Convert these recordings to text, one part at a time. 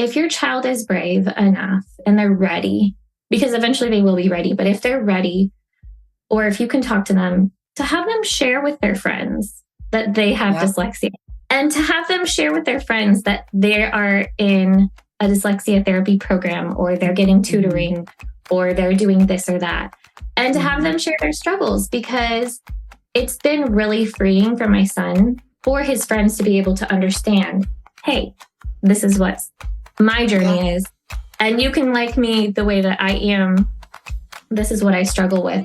if your child is brave enough and they're ready, because eventually they will be ready, but if they're ready, or if you can talk to them, to have them share with their friends that they have dyslexia, and to have them share with their friends that they are in a dyslexia therapy program, or they're getting tutoring, or they're doing this or that, and to have them share their struggles, because it's been really freeing for my son, for his friends to be able to understand, hey, this is what my journey is. And you can like me the way that I am. This is what I struggle with.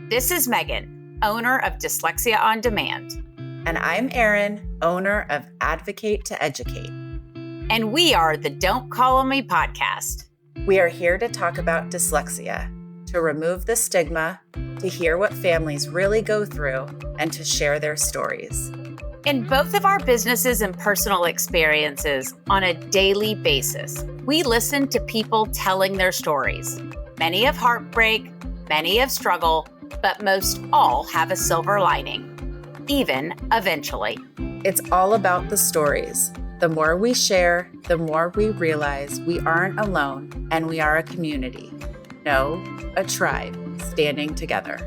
This is Megan, owner of Dyslexia On Demand. And I'm Eryn, owner of Advocate to Educate. And we are the Don't Call on Me podcast. We are here to talk about dyslexia, to remove the stigma, to hear what families really go through, and to share their stories. In both of our businesses and personal experiences, on a daily basis, we listen to people telling their stories. Many of heartbreak, many of struggle, but most all have a silver lining, even eventually. It's all about the stories. The more we share, the more we realize we aren't alone and we are a community. No, a tribe standing together.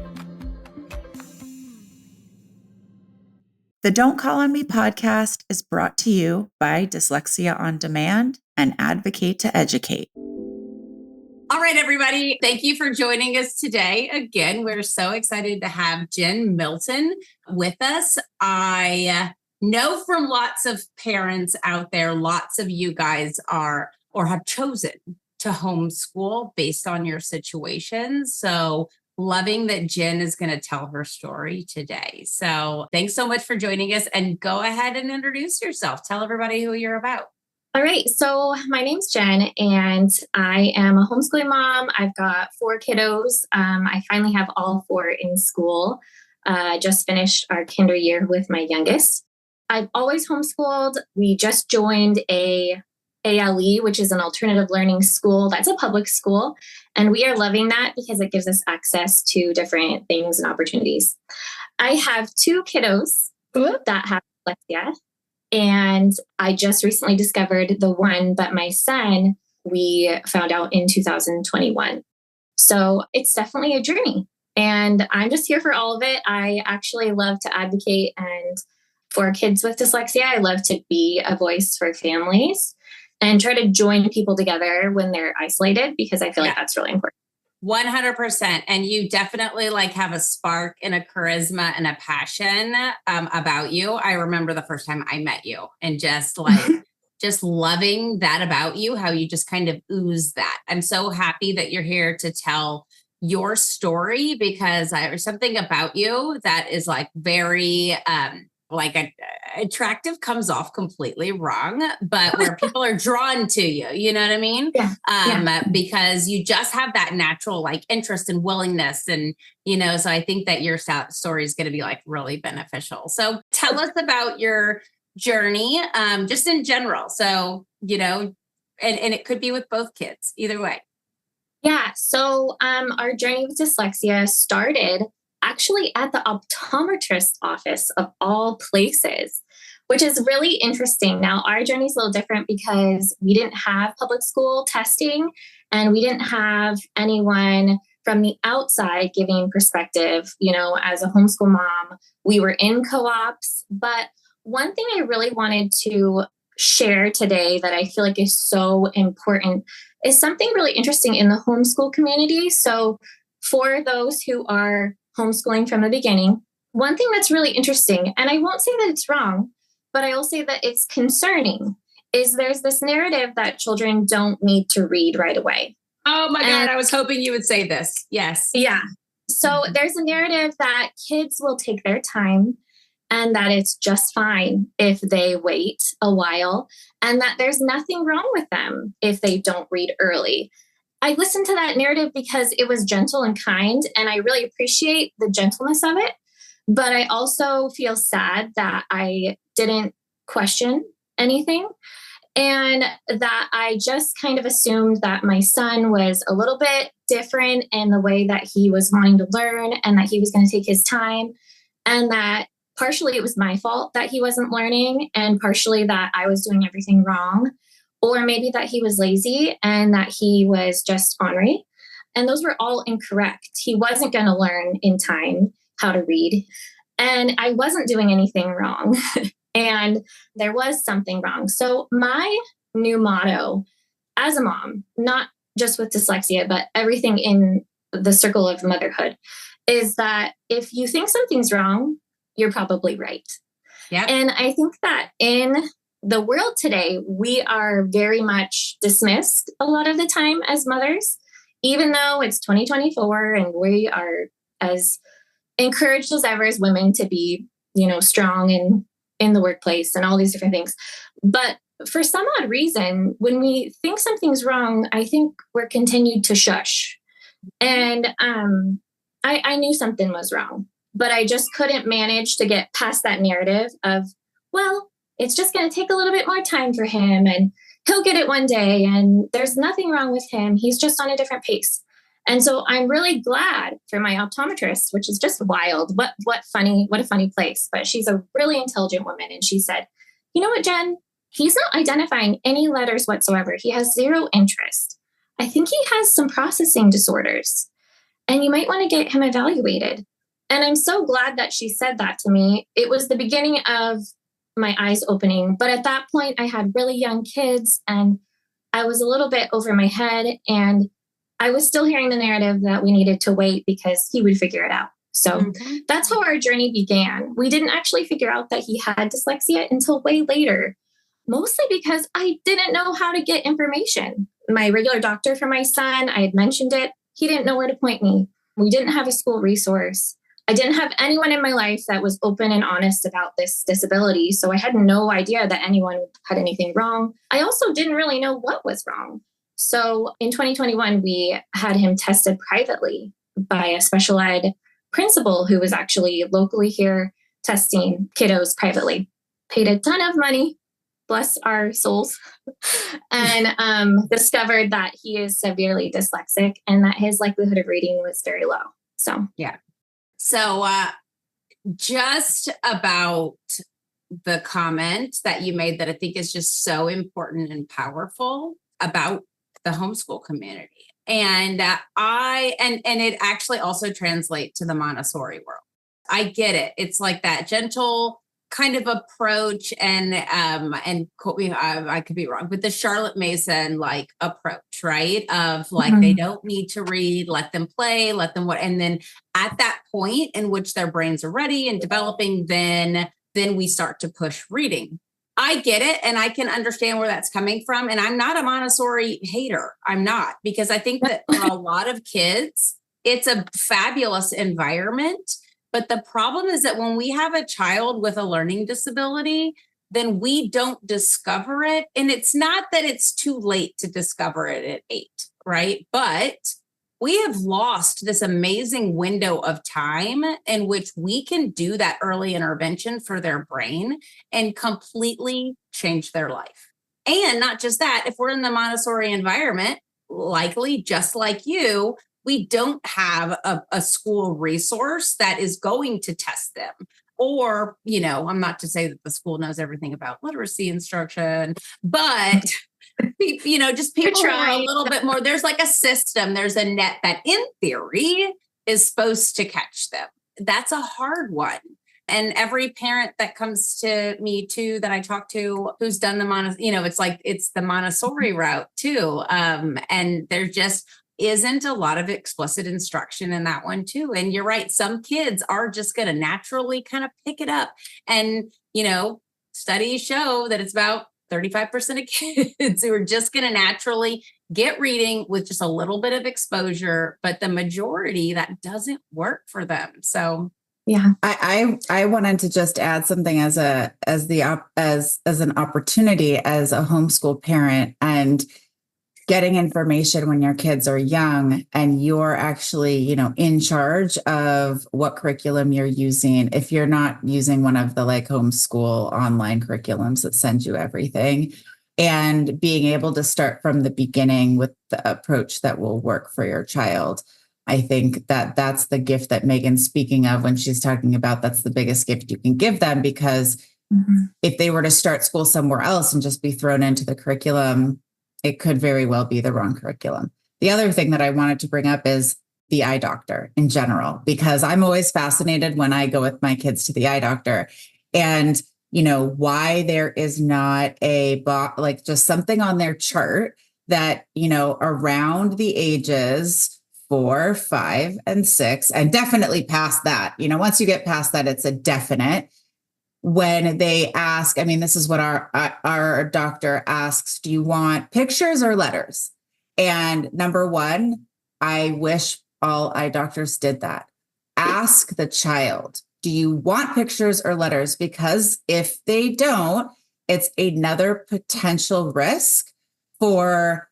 The Don't Call on Me podcast is brought to you by Dyslexia On Demand and Advocate to Educate. All right, everybody. Thank you for joining us today. Again, we're so excited to have Jen Milton with us. I know from lots of parents out there, lots of you guys are or have chosen to homeschool based on your situation. So loving that Jen is going to tell her story today. So thanks so much for joining us, and go ahead and introduce yourself. Tell everybody who you're about. All right. So my name's Jen, and I am a homeschooling mom. I've got 4 kiddos. I finally have all 4 in school. Just finished our kinder year with my youngest. I've always homeschooled. We just joined a ALE, which is an alternative learning school. That's a public school. And we are loving that because it gives us access to different things and opportunities. I have 2 kiddos that have dyslexia. And I just recently discovered the one, but my son, we found out in 2021. So it's definitely a journey. And I'm just here for all of it. I actually love to advocate, and for kids with dyslexia, I love to be a voice for families and try to join people together when they're isolated, because I feel like that's really important. 100%. And you definitely have a spark and a charisma and a passion about you. I remember the first time I met you, and just loving that about you, how you just kind of ooze that. I'm so happy that you're here to tell your story, because there's something about you that is very attractive, comes off completely wrong, but where people are drawn to you, you know what I mean? Because you just have that natural interest and willingness. And, so I think that your story is going to be really beneficial. So tell us about your journey, just in general. So, and it could be with both kids, either way. Yeah. So our journey with dyslexia started actually at the optometrist office of all places, which is really interesting. Now, our journey is a little different because we didn't have public school testing, and we didn't have anyone from the outside giving perspective. As a homeschool mom, we were in co-ops. But one thing I really wanted to share today that I feel like is so important is something really interesting in the homeschool community. So for those who are homeschooling from the beginning, one thing that's really interesting, and I won't say that it's wrong, but I will say that it's concerning, is there's this narrative that children don't need to read right away. Oh my God, I was hoping you would say this. Yes. Yeah. So there's a narrative that kids will take their time, and that it's just fine if they wait a while, and that there's nothing wrong with them if they don't read early. I listened to that narrative because it was gentle and kind, and I really appreciate the gentleness of it. But I also feel sad that I didn't question anything, and that I just kind of assumed that my son was a little bit different in the way that he was wanting to learn, and that he was going to take his time, and that partially it was my fault that he wasn't learning, and partially that I was doing everything wrong. or maybe that he was lazy and that he was just ornery. And those were all incorrect. He wasn't going to learn in time how to read. And I wasn't doing anything wrong. And there was something wrong. So my new motto as a mom, not just with dyslexia, but everything in the circle of motherhood, is that if you think something's wrong, you're probably right. Yeah. And I think that in the world today, we are very much dismissed a lot of the time as mothers, even though it's 2024 and we are as encouraged as ever as women to be, strong and in the workplace and all these different things. But for some odd reason, when we think something's wrong, I think we're continued to shush. And I knew something was wrong, but I just couldn't manage to get past that narrative of, well, it's just going to take a little bit more time for him and he'll get it one day and there's nothing wrong with him. He's just on a different pace. And so I'm really glad for my optometrist, which is just wild. What a funny place. But she's a really intelligent woman. And she said, you know what, Jen? He's not identifying any letters whatsoever. He has zero interest. I think he has some processing disorders and you might want to get him evaluated. And I'm so glad that she said that to me. It was the beginning of my eyes opening. But at that point, I had really young kids and I was a little bit over my head. And I was still hearing the narrative that we needed to wait because he would figure it out. So that's how our journey began. We didn't actually figure out that he had dyslexia until way later, mostly because I didn't know how to get information. My regular doctor for my son, I had mentioned it. He didn't know where to point me. We didn't have a school resource. I didn't have anyone in my life that was open and honest about this disability. So I had no idea that anyone had anything wrong. I also didn't really know what was wrong. So in 2021, we had him tested privately by a special ed principal who was actually locally here testing kiddos privately. Paid a ton of money, bless our souls, and discovered that he is severely dyslexic and that his likelihood of reading was very low. So, yeah. So just about the comment that you made that I think is just so important and powerful about the homeschool community. And and it actually also translates to the Montessori world. I get it. It's like that gentle kind of approach and quote me, I could be wrong, but the Charlotte Mason like approach, right? Of like, they don't need to read, let them play, let them what. And then at that point in which their brains are ready and developing, then we start to push reading. I get it. And I can understand where that's coming from. And I'm not a Montessori hater. I'm not, because I think that for a lot of kids, it's a fabulous environment. But the problem is that when we have a child with a learning disability, then we don't discover it. And it's not that it's too late to discover it at 8, right? But we have lost this amazing window of time in which we can do that early intervention for their brain and completely change their life. And not just that, if we're in the Montessori environment, likely just like you, we don't have a school resource that is going to test them. Or, I'm not to say that the school knows everything about literacy instruction, but just people who are a little bit more, there's like a system, there's a net that in theory is supposed to catch them. That's a hard one. And every parent that comes to me too, that I talk to, who's done it's the Montessori route too. And there just isn't a lot of explicit instruction in that one too. And you're right. Some kids are just going to naturally kind of pick it up. And, studies show that it's about 35% of kids who are just going to naturally get reading with just a little bit of exposure, but the majority that doesn't work for them. So yeah, I wanted to just add something as an opportunity as a homeschool parent, and getting information when your kids are young and you're actually, in charge of what curriculum you're using. If you're not using one of the like homeschool online curriculums that send you everything, and being able to start from the beginning with the approach that will work for your child. I think that that's the gift that Megan's speaking of when she's talking about that's the biggest gift you can give them, because if they were to start school somewhere else and just be thrown into the curriculum, it could very well be the wrong curriculum. The other thing that I wanted to bring up is the eye doctor in general, because I'm always fascinated when I go with my kids to the eye doctor and, why there is not like just something on their chart that, around the ages 4, 5, and 6, and definitely past that, once you get past that, it's a definite. When they ask, this is what our doctor asks, do you want pictures or letters? And number one, I wish all eye doctors did that. Ask the child, do you want pictures or letters? Because if they don't, it's another potential risk for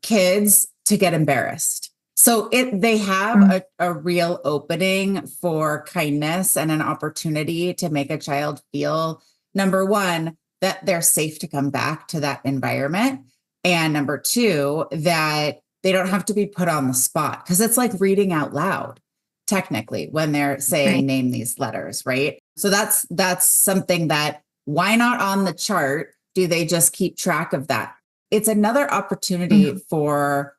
kids to get embarrassed. So they have a real opening for kindness and an opportunity to make a child feel, number one, that they're safe to come back to that environment. And number two, that they don't have to be put on the spot, because it's like reading out loud, technically, when they're saying, name these letters, right? So that's something that, why not on the chart? Do they just keep track of that? It's another opportunity for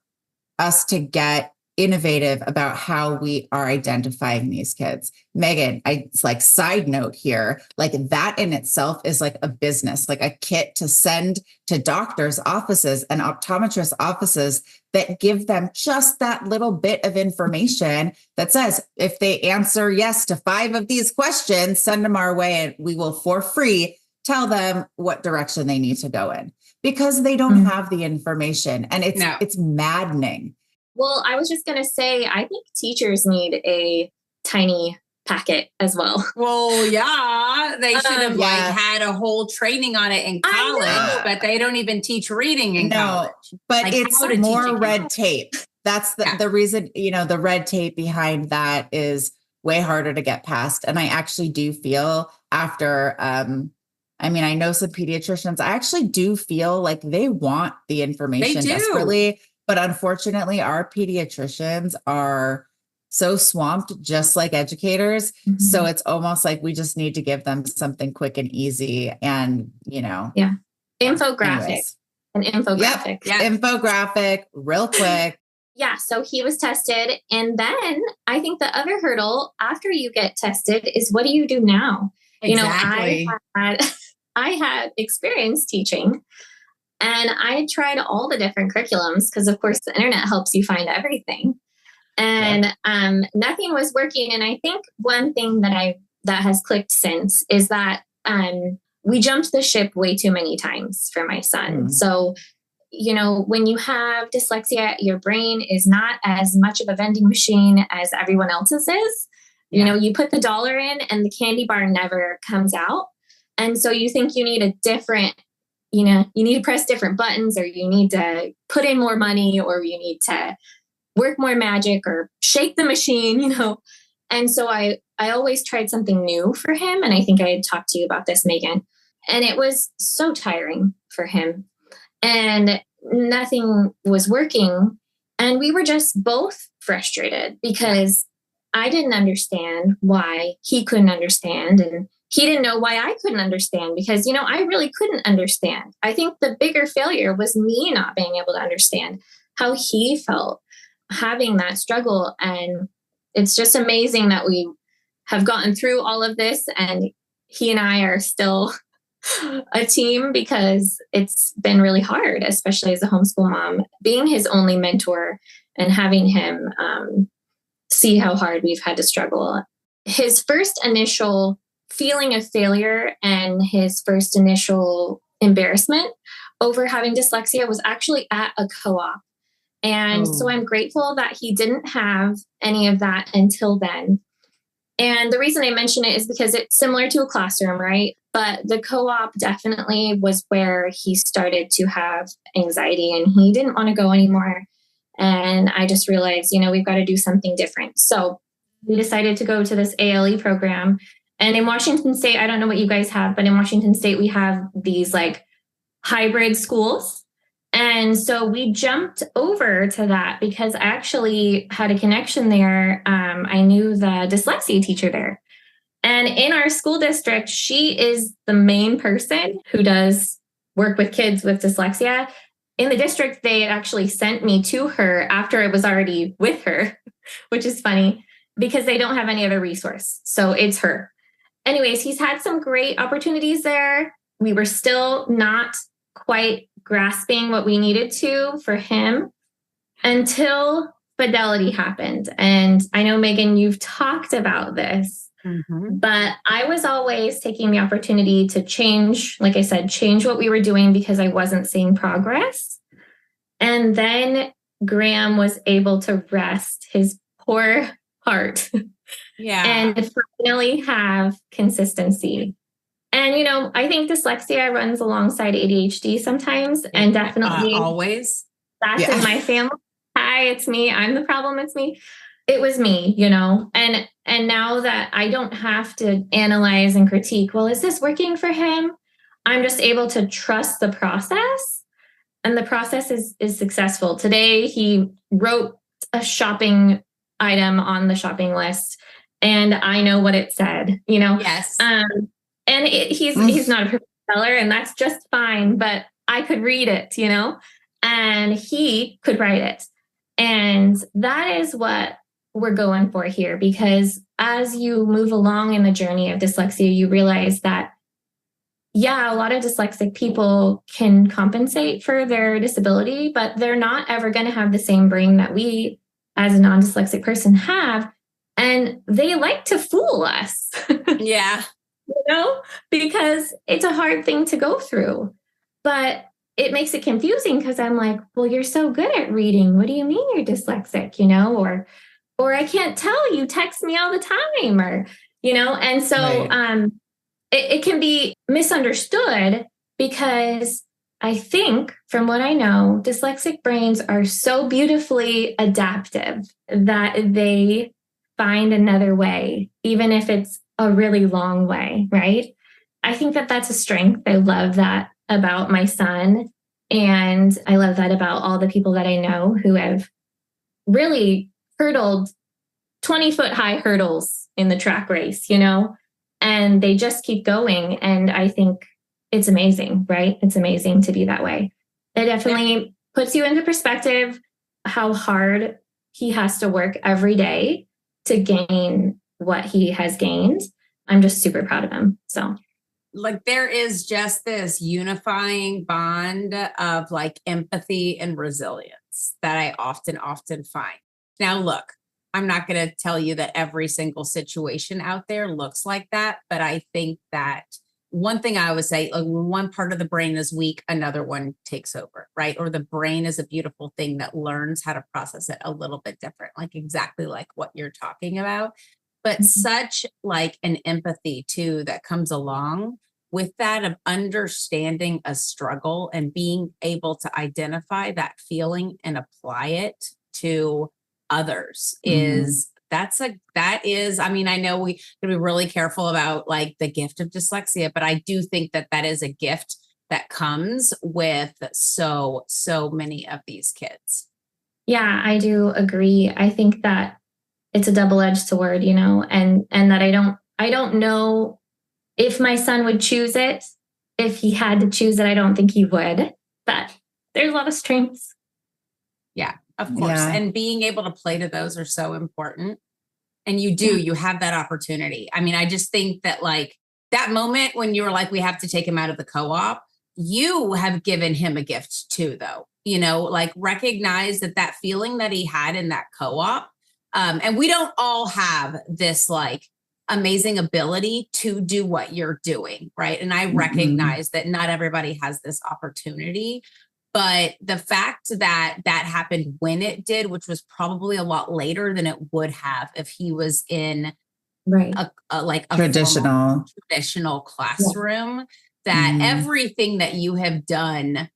us to get innovative about how we are identifying these kids. Megan, it's like side note here, like that in itself is like a business, like a kit to send to doctors' offices and optometrist offices that give them just that little bit of information that says, if they answer yes to 5 of these questions, send them our way and we will for free tell them what direction they need to go in, because they don't have the information. And it's maddening. Well, I was just going to say, I think teachers need a tiny packet as well. Well, yeah, they should have had a whole training on it in college, but they don't even teach reading in college. But like, it's more red tape. That's the reason, the red tape behind that is way harder to get past. And I actually do feel after, I know some pediatricians, I actually do feel like they want the information desperately. But unfortunately, our pediatricians are so swamped, just like educators. So it's almost like we just need to give them something quick and easy and, infographic. An infographic. Yep. Infographic, real quick. Yeah. So he was tested. And then I think the other hurdle after you get tested is, what do you do now? Exactly. I had experience teaching. And I tried all the different curriculums because, of course, the internet helps you find everything. And nothing was working. And I think one thing that has clicked since is that we jumped the ship way too many times for my son. So, when you have dyslexia, your brain is not as much of a vending machine as everyone else's is. You put the dollar in and the candy bar never comes out. And so you think you need a different, you need to press different buttons, or you need to put in more money, or you need to work more magic or shake the machine, And so I always tried something new for him. And I think I had talked to you about this, Megan. And it was so tiring for him. And nothing was working. And we were just both frustrated because I didn't understand why he couldn't understand. And he didn't know why I couldn't understand because, I really couldn't understand. I think the bigger failure was me not being able to understand how he felt having that struggle. And it's just amazing that we have gotten through all of this, and he and I are still a team, because it's been really hard, especially as a homeschool mom, being his only mentor and having him see how hard we've had to struggle. His first initial feeling of failure and his first initial embarrassment over having dyslexia was actually at a co-op. And so I'm grateful that he didn't have any of that until then. And the reason I mention it is because it's similar to a classroom, right? But the co-op definitely was where he started to have anxiety and he didn't want to go anymore. And I just realized, we've got to do something different. So we decided to go to this ALE program. And in Washington State, I don't know what you guys have, but in Washington State, we have these like hybrid schools. And so we jumped over to that because I actually had a connection there. I knew the dyslexia teacher there. And in our school district, she is the main person who does work with kids with dyslexia. In the district, they actually sent me to her after I was already with her, which is funny because they don't have any other resource. So it's her. Anyways, he's had some great opportunities there. We were still not quite grasping what we needed to for him until Fidelity happened. And I know, Megan, you've talked about this, but I was always taking the opportunity to change, like I said, change what we were doing because I wasn't seeing progress. And then Graham was able to rest his poor heart and finally have consistency. And, you know, I think dyslexia runs alongside ADHD sometimes, and definitely always. That's in my family. Hi, it's me. I'm the problem. It's me. It was me, you know, and now that I don't have to analyze and critique, well, is this working for him? I'm just able to trust the process, and the process is successful. Today, he wrote a shopping item on the shopping list, and I know what it said, you know? Yes. And he's not a perfect speller, and that's just fine, but I could read it, you know, and he could write it. And that is what we're going for here, because as you move along in the journey of dyslexia, you realize that, yeah, a lot of dyslexic people can compensate for their disability, but they're not ever going to have the same brain that we as a non-dyslexic person have. And they like to fool us. Yeah. You know, because it's a hard thing to go through, but it makes it confusing because I'm like, well, you're so good at reading. What do you mean you're dyslexic? You know, or I can't tell, you text me all the time, or, you know, and so it can be misunderstood because I think from what I know, dyslexic brains are so beautifully adaptive that they find another way, even if it's a really long way, right? I think that that's a strength. I love that about my son. And I love that about all the people that I know who have really hurdled 20-foot high hurdles in the track race, you know, and they just keep going. And I think it's amazing, right? It's amazing to be that way. It definitely puts you into perspective how hard he has to work every day to gain what he has gained. I'm just super proud of him. So, like, there is just this unifying bond of like empathy and resilience that I often find. Now, look, I'm not going to tell you that every single situation out there looks like that, but I think that one thing I always say, like, when one part of the brain is weak, another one takes over, right? Or the brain is a beautiful thing that learns how to process it a little bit different, like exactly like what you're talking about. But such like an empathy too that comes along with that, of understanding a struggle and being able to identify that feeling and apply it to others I mean, I know we can be really careful about like the gift of dyslexia, but I do think that that is a gift that comes with so many of these kids. Yeah, I do agree. I think that it's a double-edged sword, you know, and that I don't know if my son would choose it. If he had to choose it, I don't think he would, but there's a lot of strengths. Yeah, of course. Yeah. And being able to play to those are so important. And you have that opportunity. I mean, I just think that like that moment when you were like, we have to take him out of the co-op, you have given him a gift too, though, you know, like recognize that feeling that he had in that co-op. And we don't all have this like amazing ability to do what you're doing. Right. And I recognize that not everybody has this opportunity. But the fact that happened when it did, which was probably a lot later than it would have if he was in a traditional classroom, that everything that you have done,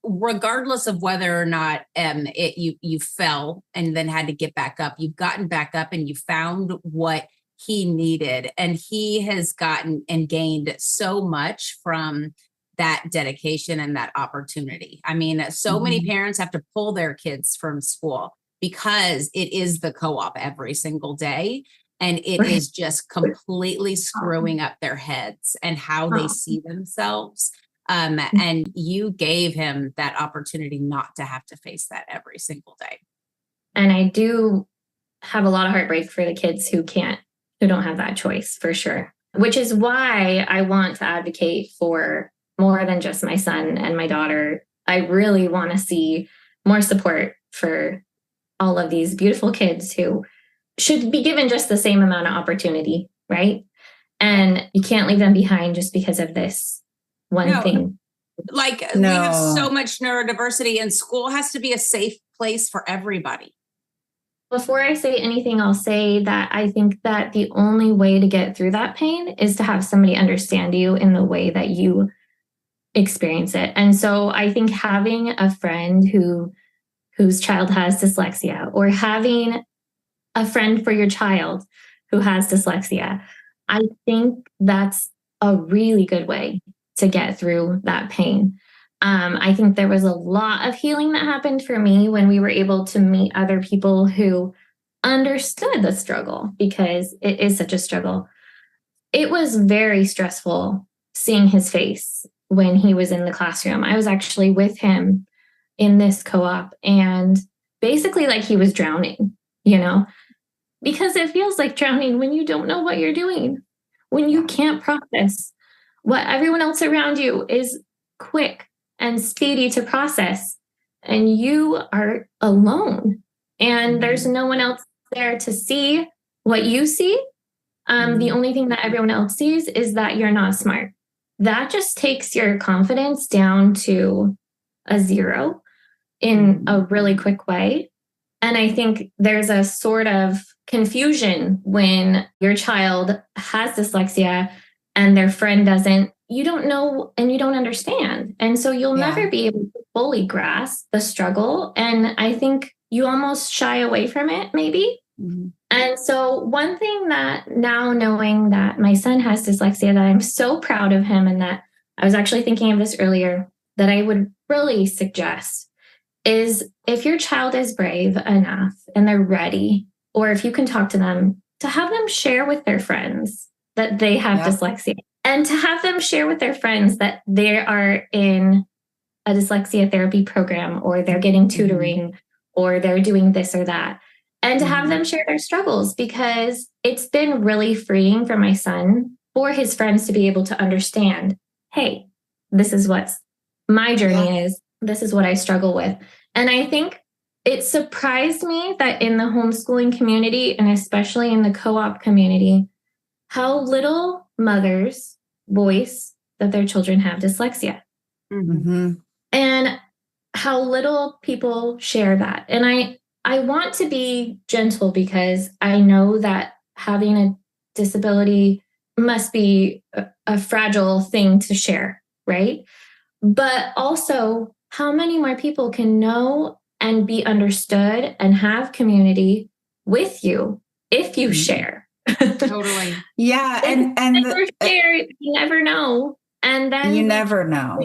regardless of whether or not you fell and then had to get back up, you've gotten back up and you found what he needed. And he has gotten and gained so much from that dedication and that opportunity. I mean, so many parents have to pull their kids from school because it is the co-op every single day. And it is just completely screwing up their heads and how they see themselves. And you gave him that opportunity not to have to face that every single day. And I do have a lot of heartbreak for the kids who don't have that choice, for sure. Which is why I want to advocate for more than just my son and my daughter. I really want to see more support for all of these beautiful kids who should be given just the same amount of opportunity, right? And you can't leave them behind just because of this one thing. We have so much neurodiversity, and school has to be a safe place for everybody. Before I say anything, I'll say that I think that the only way to get through that pain is to have somebody understand you in the way that you experience it. And so I think having a friend whose child has dyslexia, or having a friend for your child who has dyslexia, I think that's a really good way to get through that pain. I think there was a lot of healing that happened for me when we were able to meet other people who understood the struggle, because it is such a struggle. It was very stressful seeing his face when he was in the classroom. I was actually with him in this co-op, and basically like he was drowning, because it feels like drowning when you don't know what you're doing, when you can't process what everyone else around you is quick and speedy to process, and you are alone, and there's no one else there to see what you see. The only thing that everyone else sees is that you're not smart. That just takes your confidence down to a zero in a really quick way. And I think there's a sort of confusion when your child has dyslexia and their friend doesn't. You don't know and you don't understand. And so you'll never be able to fully grasp the struggle. And I think you almost shy away from it, maybe. And so one thing that now, knowing that my son has dyslexia, that I'm so proud of him, and that I was actually thinking of this earlier, that I would really suggest is, if your child is brave enough and they're ready, or if you can talk to them, to have them share with their friends that they have dyslexia, and to have them share with their friends that they are in a dyslexia therapy program, or they're getting tutoring, or they're doing this or that, and to have them share their struggles, because it's been really freeing for my son, for his friends to be able to understand, hey, this is what my journey is. This is what I struggle with. And I think it surprised me that in the homeschooling community, and especially in the co-op community, how little mothers voice that their children have dyslexia. And how little people share that. And I want to be gentle, because I know that having a disability must be a fragile thing to share, right? But also, how many more people can know and be understood and have community with you if you share? Totally. Yeah. And share, you never know. And then you never know.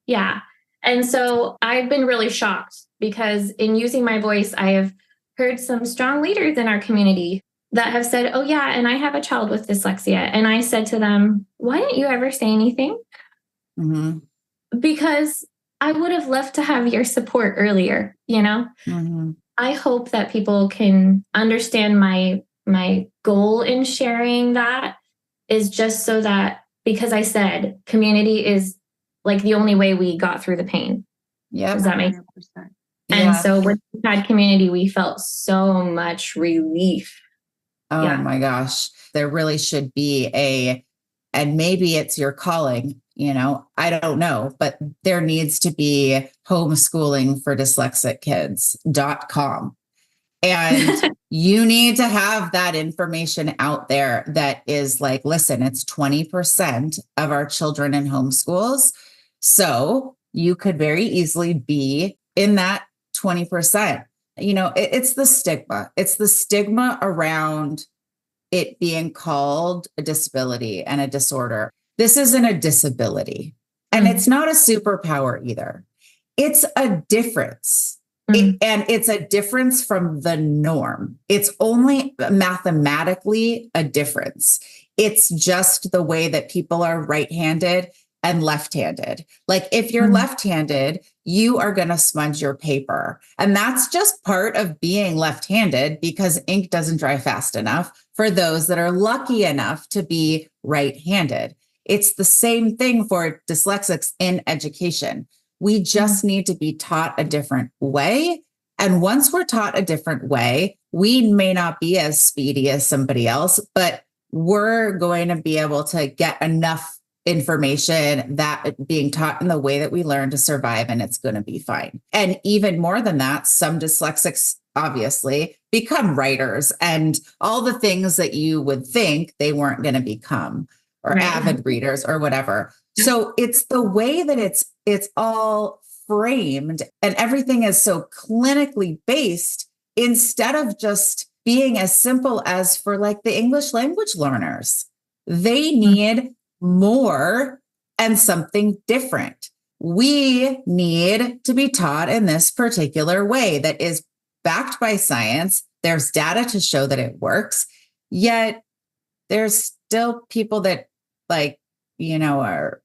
Yeah. And so I've been really shocked, because in using my voice, I have heard some strong leaders in our community that have said, oh yeah, and I have a child with dyslexia. And I said to them, why didn't you ever say anything? Because I would have loved to have your support earlier, I hope that people can understand my goal in sharing that is just so that, because I said community is like the only way we got through the pain. Yeah. Does that make sense? And so when we had community, we felt so much relief. Oh my gosh. There really should be and maybe it's your calling, I don't know, but there needs to be homeschooling for dyslexic kids.com. And you need to have that information out there that is like, listen, it's 20% of our children in homeschools. So you could very easily be in that 20%. It's the stigma. It's the stigma around it being called a disability and a disorder. This isn't a disability, and it's not a superpower either. It's a difference. And it's a difference from the norm. It's only mathematically a difference. It's just the way that people are right-handed and left-handed. Like if you're left-handed, you are going to smudge your paper. And that's just part of being left-handed because ink doesn't dry fast enough for those that are lucky enough to be right-handed. It's the same thing for dyslexics in education. We just need to be taught a different way. And once we're taught a different way, we may not be as speedy as somebody else, but we're going to be able to get enough information that being taught in the way that we learn to survive, and it's going to be fine. And even more than that, some dyslexics obviously become writers and all the things that you would think they weren't going to become, or avid readers or whatever. So it's the way that it's all framed and everything is so clinically based instead of just being as simple as for like the English language learners. They need more and something different. We need to be taught in this particular way that is backed by science. There's data to show that it works, yet there's still people that are,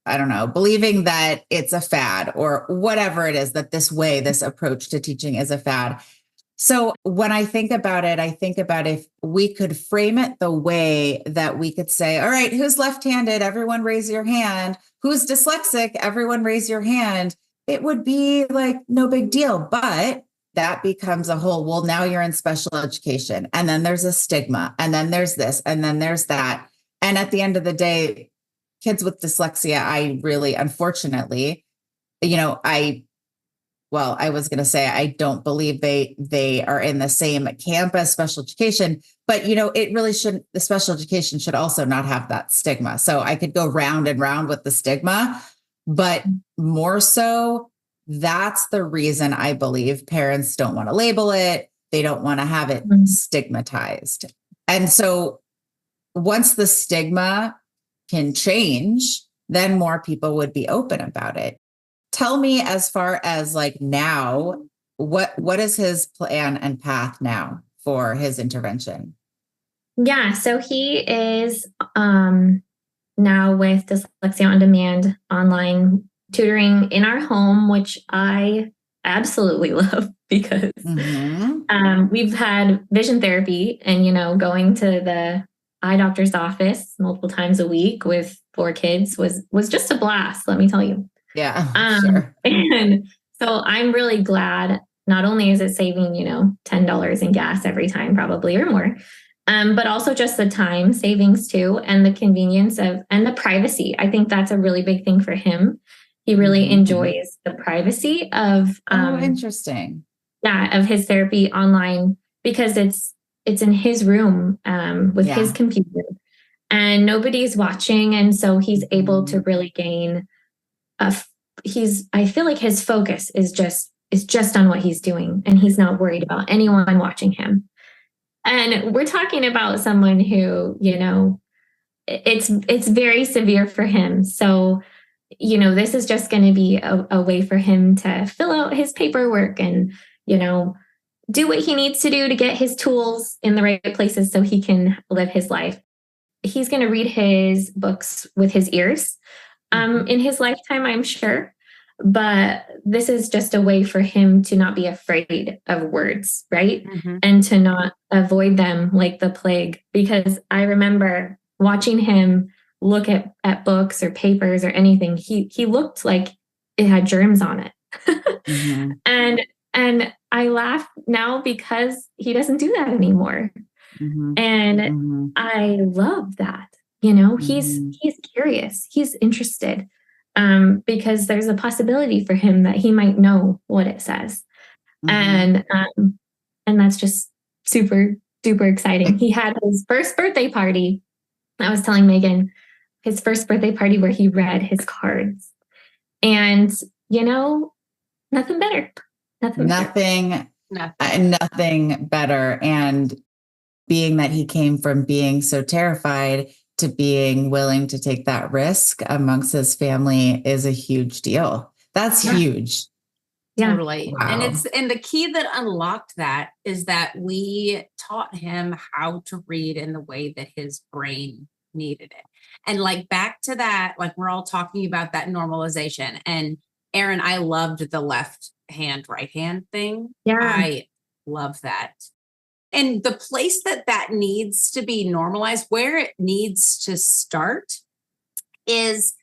I don't know, believing that it's a fad or whatever it is, that this approach to teaching is a fad. So when I think about it, I think about if we could frame it the way that we could say, all right, who's left-handed? Everyone raise your hand. Who's dyslexic? Everyone raise your hand. It would be like no big deal, but that becomes a whole, well, now you're in special education and then there's a stigma and then there's this and then there's that. And at the end of the day, kids with dyslexia, I really, unfortunately, I was going to say, I don't believe they are in the same camp as special education, but it really shouldn't, the special education should also not have that stigma. So I could go round and round with the stigma, but more so, that's the reason I believe parents don't want to label it. They don't want to have it stigmatized. And so once the stigma can change, then more people would be open about it. Tell me, as far as like now, what is his plan and path now for his intervention? Yeah, so he is now with Dyslexia On Demand online tutoring in our home, which I absolutely love because we've had vision therapy and, going to the eye doctor's office multiple times a week with 4 kids was just a blast, let me tell you. Yeah, sure. And so I'm really glad, not only is it saving, $10 in gas every time probably or more, but also just the time savings too, and the convenience and the privacy. I think that's a really big thing for him. He really enjoys the privacy of interesting. Yeah, of his therapy online because it's in his room with his computer and nobody's watching. And so he's able to really gain I feel like his focus is just on what he's doing and he's not worried about anyone watching him. And we're talking about someone who, it's very severe for him. So, this is just going to be a way for him to fill out his paperwork and, do what he needs to do to get his tools in the right places so he can live his life. He's going to read his books with his ears in his lifetime, I'm sure. But this is just a way for him to not be afraid of words, right? And to not avoid them like the plague. Because I remember watching him look at books or papers or anything. He looked like it had germs on it. And I laugh now because he doesn't do that anymore. And I love that. He's curious. He's interested. Because there's a possibility for him that he might know what it says. And that's just super, super exciting. He had his first birthday party. I was telling Megan, his first birthday party where he read his cards. And, nothing better. Nothing better. And being that he came from being so terrified to being willing to take that risk amongst his family is a huge deal. That's huge. Yeah. Totally. Wow. And the key that unlocked that is that we taught him how to read in the way that his brain needed it. And like back to that, like we're all talking about that normalization. And Eryn, I loved the left hand, right hand thing. Yeah. I love that. And the place that needs to be normalized, where it needs to start is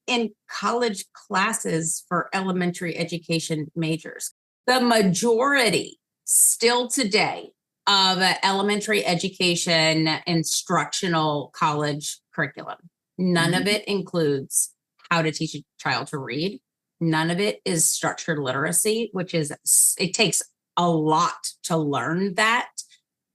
in college classes for elementary education majors. The majority still today of elementary education instructional college curriculum, none of it includes how to teach a child to read. None of it is structured literacy, which is, it takes a lot to learn that.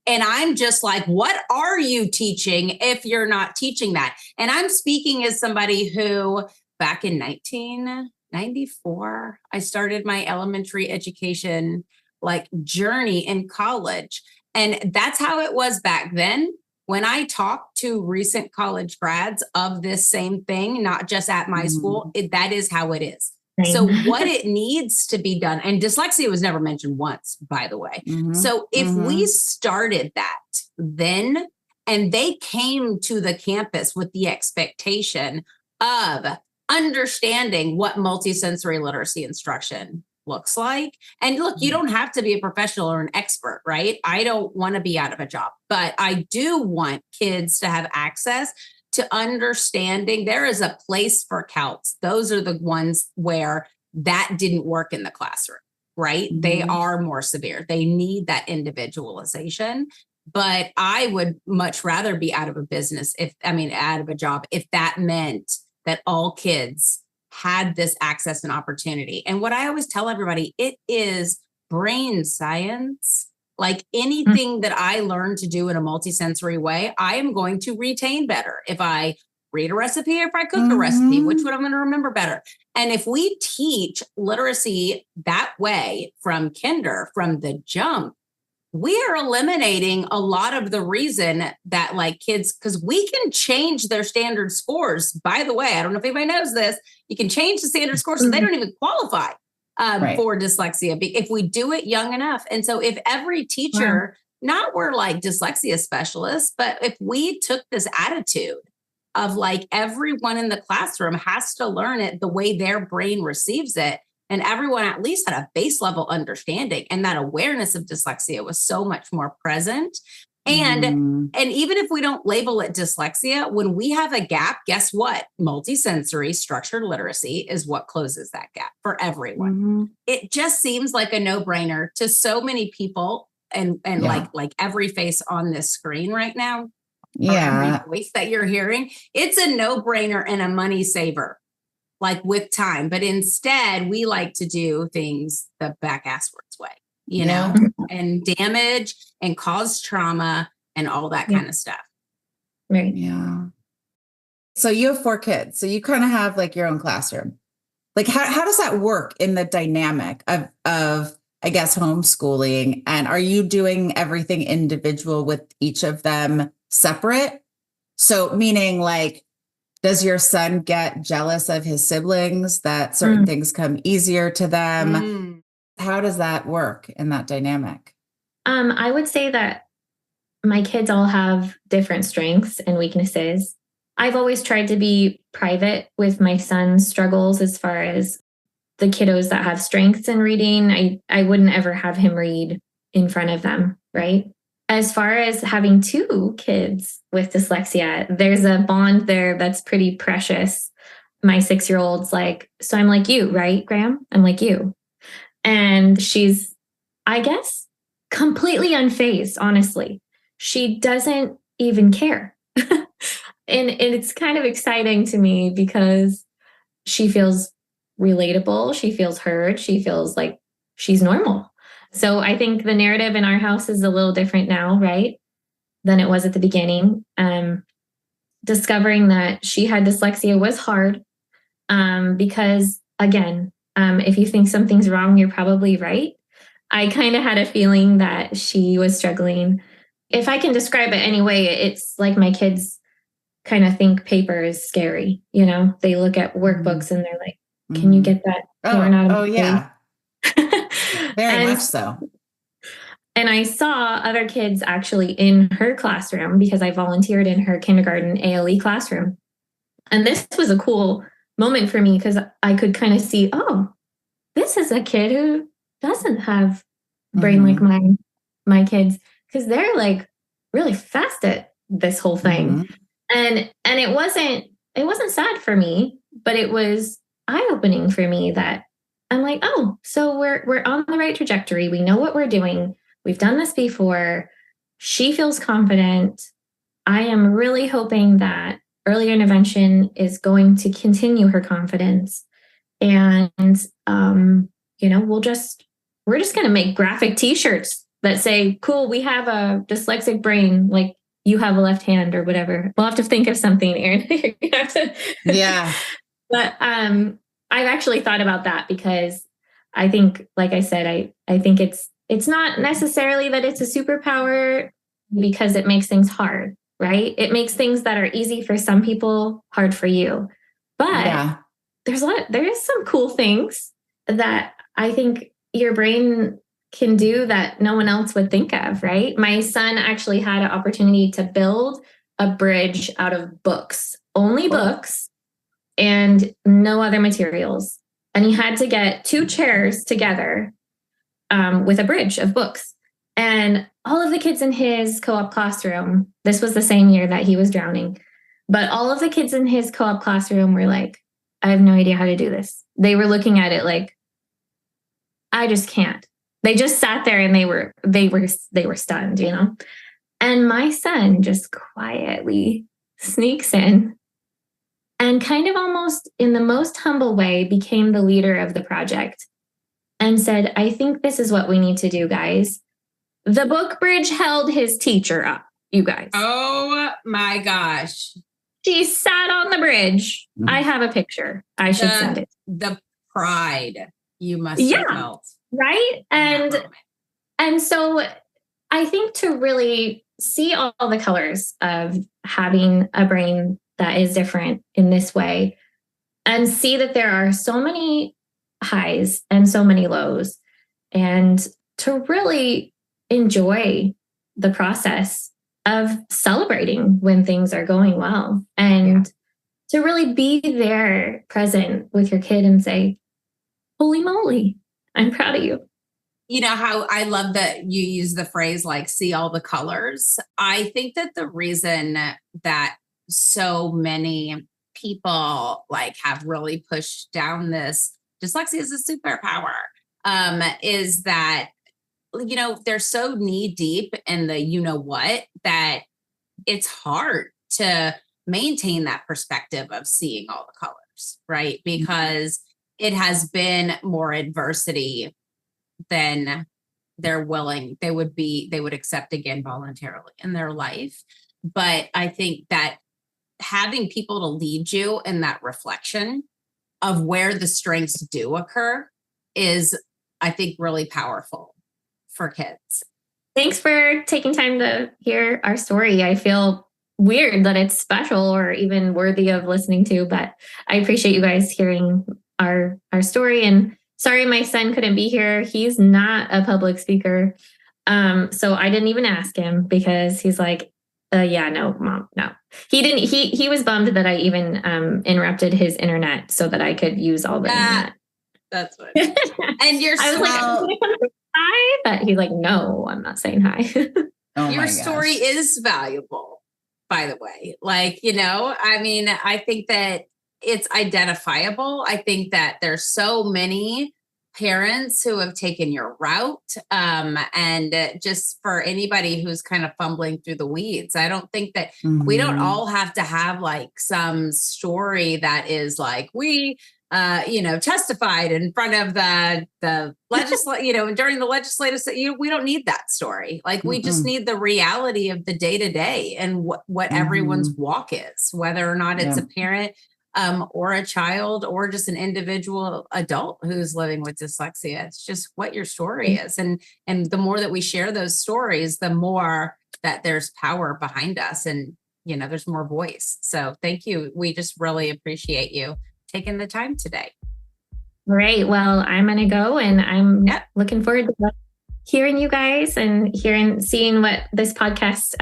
And I'm just like, what are you teaching if you're not teaching that? And I'm speaking as somebody who back in 1994, I started my elementary education like journey in college. And that's how it was back then. When I talk to recent college grads of this same thing, not just at my school, that is how it is. Right. So what it needs to be done, and dyslexia was never mentioned once, by the way. So if we started that then, and they came to the campus with the expectation of understanding what multisensory literacy instruction looks like. And look, you don't have to be a professional or an expert, right? I don't want to be out of a job, but I do want kids to have access to understanding. There is a place for CALTs. Those are the ones where that didn't work in the classroom, right? They are more severe. They need that individualization. But I would much rather be out of a business out of a job, if that meant that all kids had this access and opportunity. And what I always tell everybody, it is brain science. Like anything that I learn to do in a multisensory way, I am going to retain better if I read a recipe or if I cook a recipe, which one I'm going to remember better. And if we teach literacy that way from kinder, from the jump, we are eliminating a lot of the reason that like kids, because we can change their standard scores. By the way, I don't know if anybody knows this, you can change the standard scores so they don't even qualify for dyslexia if we do it young enough. And so if every teacher, not we're like dyslexia specialists, but if we took this attitude of like everyone in the classroom has to learn it the way their brain receives it, and everyone at least had a base level understanding, and that awareness of dyslexia was so much more present. And even if we don't label it dyslexia, when we have a gap, guess what? Multisensory structured literacy is what closes that gap for everyone. It just seems like a no-brainer to so many people, and like every face on this screen right now, every voice that you're hearing, it's a no-brainer and a money saver. Like with time, but instead we like to do things the back-asswards way, you know, and damage and cause trauma and all that kind of stuff. Right. Yeah. So you have 4 kids, so you kind of have like your own classroom. Like how does that work in the dynamic of I guess homeschooling? And are you doing everything individual with each of them separate? So meaning like, does your son get jealous of his siblings that certain things come easier to them? How does that work in that dynamic? I would say that my kids all have different strengths and weaknesses. I've always tried to be private with my son's struggles as far as the kiddos that have strengths in reading. I wouldn't ever have him read in front of them, right? As far as having 2 kids with dyslexia, there's a bond there that's pretty precious. My 6-year-old's like, so I'm like you, right, Graham? I'm like you. And she's, I guess, completely unfazed, honestly. She doesn't even care. And it's kind of exciting to me because she feels relatable. She feels heard. She feels like she's normal. So I think the narrative in our house is a little different now, right, than it was at the beginning. Discovering that she had dyslexia was hard because, again, if you think something's wrong, you're probably right. I kind of had a feeling that she was struggling. If I can describe it anyway, it's like my kids kind of think paper is scary. You know, they look at workbooks and they're like, can you get that torn out of the page? Very And much so. And I saw other kids actually in her classroom because I volunteered in her kindergarten ALE classroom. And this was a cool moment for me because I could kind of see, oh, this is a kid who doesn't have brain like my kids, because they're like really fast at this whole thing. And it wasn't sad for me, but it was eye-opening for me that I'm like, oh, so we're on the right trajectory. We know what we're doing. We've done this before. She feels confident. I am really hoping that early intervention is going to continue her confidence. And, we're just going to make graphic t-shirts that say, cool, we have a dyslexic brain, like you have a left hand or whatever. We'll have to think of something, Eryn. Yeah. But I've actually thought about that because I think, like I said, I think it's not necessarily that it's a superpower because it makes things hard, right? It makes things that are easy for some people hard for you. But there is some cool things that I think your brain can do that no one else would think of, right? My son actually had an opportunity to build a bridge out of books, only books, and no other materials. And he had to get 2 chairs together with a bridge of books. And all of the kids in his co-op classroom, this was the same year that he was drowning, but all of the kids in his co-op classroom were like, I have no idea how to do this. They were looking at it like, I just can't. They just sat there and they were stunned, And my son just quietly sneaks in and kind of almost in the most humble way became the leader of the project and said, I think this is what we need to do, guys. The book bridge held his teacher up, you guys. Oh my gosh. She sat on the bridge. I have a picture. I should send it. The pride you must have felt. Right? And so I think to really see all the colors of having a brain that is different in this way and see that there are so many highs and so many lows, and to really enjoy the process of celebrating when things are going well, and to really be there present with your kid and say, holy moly, I'm proud of you. You know how I love that you use the phrase like see all the colors. I think that the reason that so many people like have really pushed down this dyslexia is a superpower is that, they're so knee deep in the what that it's hard to maintain that perspective of seeing all the colors, right? Because it has been more adversity than they would accept again voluntarily in their life. But I think that having people to lead you in that reflection of where the strengths do occur is, I think, really powerful for kids. Thanks for taking time to hear our story. I feel weird that it's special or even worthy of listening to, but I appreciate you guys hearing our story. And sorry, my son couldn't be here. He's not a public speaker. So I didn't even ask him because he's like, no, mom, no. He didn't. He was bummed that I even interrupted his internet so that I could use all the internet. That's what. And you're I was like, I'm gonna come say hi, but he's like, no, I'm not saying hi. Your story is valuable, by the way. I think that it's identifiable. I think that there's so many parents who have taken your route. And just for anybody who's kind of fumbling through the weeds, I don't think that we don't all have to have like some story that is like, we, testified in front of the legislature, during the legislative, we don't need that story. Like we just need the reality of the day to day and what everyone's walk is, whether or not it's a parent or a child or just an individual adult who's living with dyslexia. It's just what your story is. And the more that we share those stories, the more that there's power behind us and, there's more voice. So thank you. We just really appreciate you taking the time today. All right. Well, I'm going to go, and I'm looking forward to hearing you guys and seeing what this podcast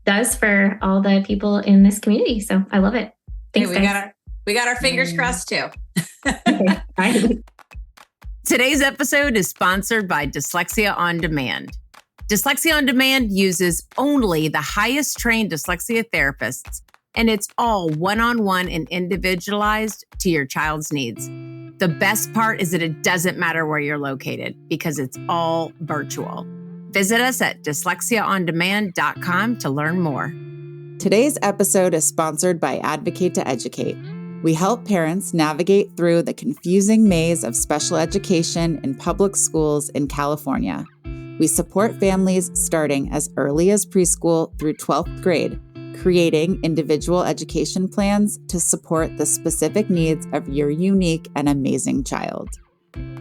does for all the people in this community. So I love it. Thanks, guys. We got our fingers crossed too. Okay, bye. Today's episode is sponsored by Dyslexia On Demand. Dyslexia On Demand uses only the highest trained dyslexia therapists, and it's all one-on-one and individualized to your child's needs. The best part is that it doesn't matter where you're located because it's all virtual. Visit us at dyslexiaondemand.com to learn more. Today's episode is sponsored by Advocate to Educate. We help parents navigate through the confusing maze of special education in public schools in California. We support families starting as early as preschool through 12th grade, creating individual education plans to support the specific needs of your unique and amazing child.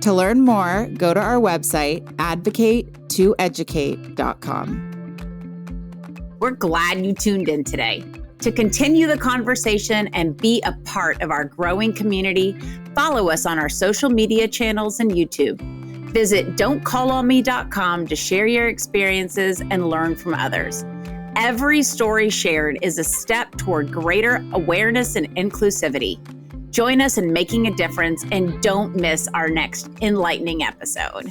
To learn more, go to our website, advocatetoeducate.com. We're glad you tuned in today. To continue the conversation and be a part of our growing community, follow us on our social media channels and YouTube. Visit don'tcallonme.com to share your experiences and learn from others. Every story shared is a step toward greater awareness and inclusivity. Join us in making a difference, and don't miss our next enlightening episode.